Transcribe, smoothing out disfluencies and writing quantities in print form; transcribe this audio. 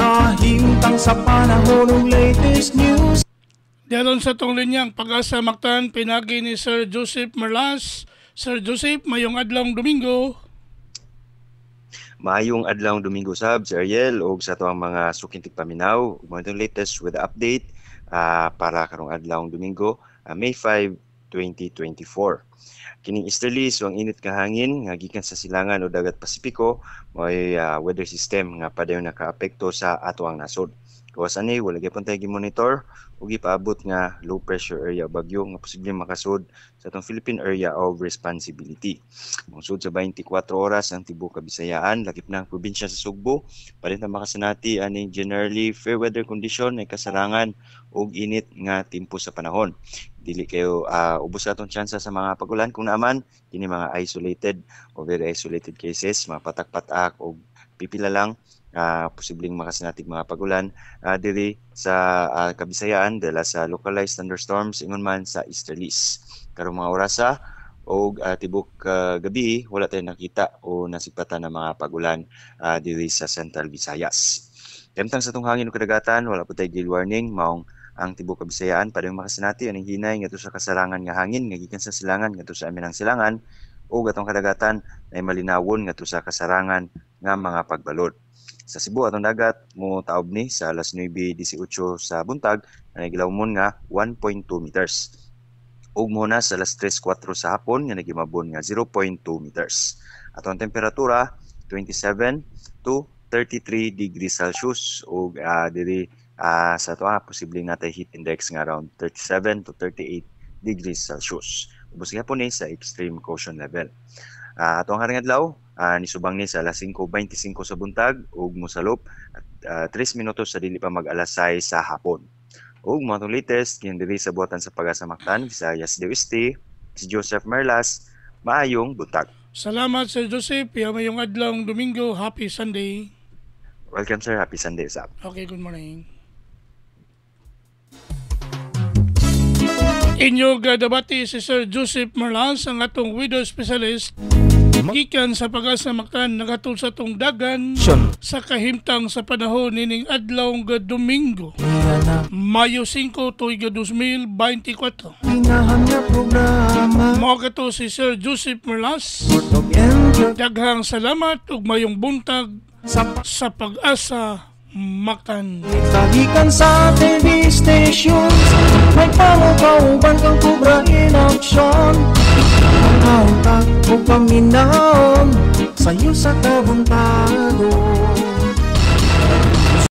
kahimtang sa panahon ng latest news. Dialon sa tong linyang Pag-asa Mactan, pinagi ni Sir Joseph Merlas. Sir Joseph, mayong adlong Domingo. Maayong adlong Domingo sab, Sir Ariel, o sa ito ang mga sukintig paminaw. Mga itong latest with the update para karong adlong Domingo, May 5, 2024. Kining easterlies o ang init nga hangin nga gikan sa silangan o dagat Pasipiko may weather system nga padayon nakaapekto sa ato ang nasod. Kawas ani wala gyapon tay gi-monitor ug ipaabot nga low pressure area bagyo nga posibleng makasud sa atong Philippine Area of Responsibility. Mungsod sa 24 oras ang tibuok Kabisayaan, lakip na ang probinsya sa Sugbo, palit na makasanati aning generally fair weather condition ay kasarangan ug init nga tempo sa panahon. Dili kayo ubos atong tsansa sa mga pagulan kung naaman kini mga isolated o very isolated cases, mga patak-patak o pipila lang posibleng makasanatig mga pagulan diri sa Kabisayaan dala sa localized thunderstorms ingon man sa easterlies. Karong mga orasa o tibok gabi wala tayong nakita o nasipatan ng mga pagulan diri sa Central Visayas. Temtang sa tong hangin ug kadagatan wala po tay gale warning maong ang tibok Kabisayaan padayong makasanati aning hinay ngadto sa kasarangan nga hangin nga gikan sa silangan ngadto sa aminang silangan o gatong kadagatan ay malinawon ngadto sa kasarangan nga mga pagbalod. Sa Cebu atong dagat mo taob ni sa alas 9:18 sa buntag nga nagilawmon nga 1.2 meters. Ug mo na sa alas 3:04 sa hapon nga nagimabon nga 0.2 meters. Atong temperatura 27 to 33 degrees Celsius ug diri sa ato posibleng natay heat index nga around 37 to 38 degrees Celsius. Ubos gyapon ni sa extreme caution level. Atong haring adlaw nisubang ni sa alas 5:25 sa buntag ug mosalop at 3 minutos sa dili pa mag-alas 6 sa hapon. Ug mga tong latest kini diri sa buhatan sa Pag-asa Mactan, Visayas del Oeste, si Joseph Merlas. Maayong buntag. Salamat Sir Joseph, mayong adlong Domingo. Happy Sunday. Welcome sir, happy Sunday sir. Okay, good morning. Inyo gadabati si Sir Joseph Merlas, ang atong widow specialist. Gikan sa Pag-asa Mactan nagatul sa tong dagan sa kahimtang sa panahon nining adlaw nga Domingo, Mayo 5, tuig 2024. Mao kato si Sir Joseph Merlas. Daghang salamat ug mayong buntag sa Pag-asa Mactan. Kagikan sa TV stations may pangukauban kang Cobra in action. Ang hauntak o paminaon sa'yo sa kabuntagon.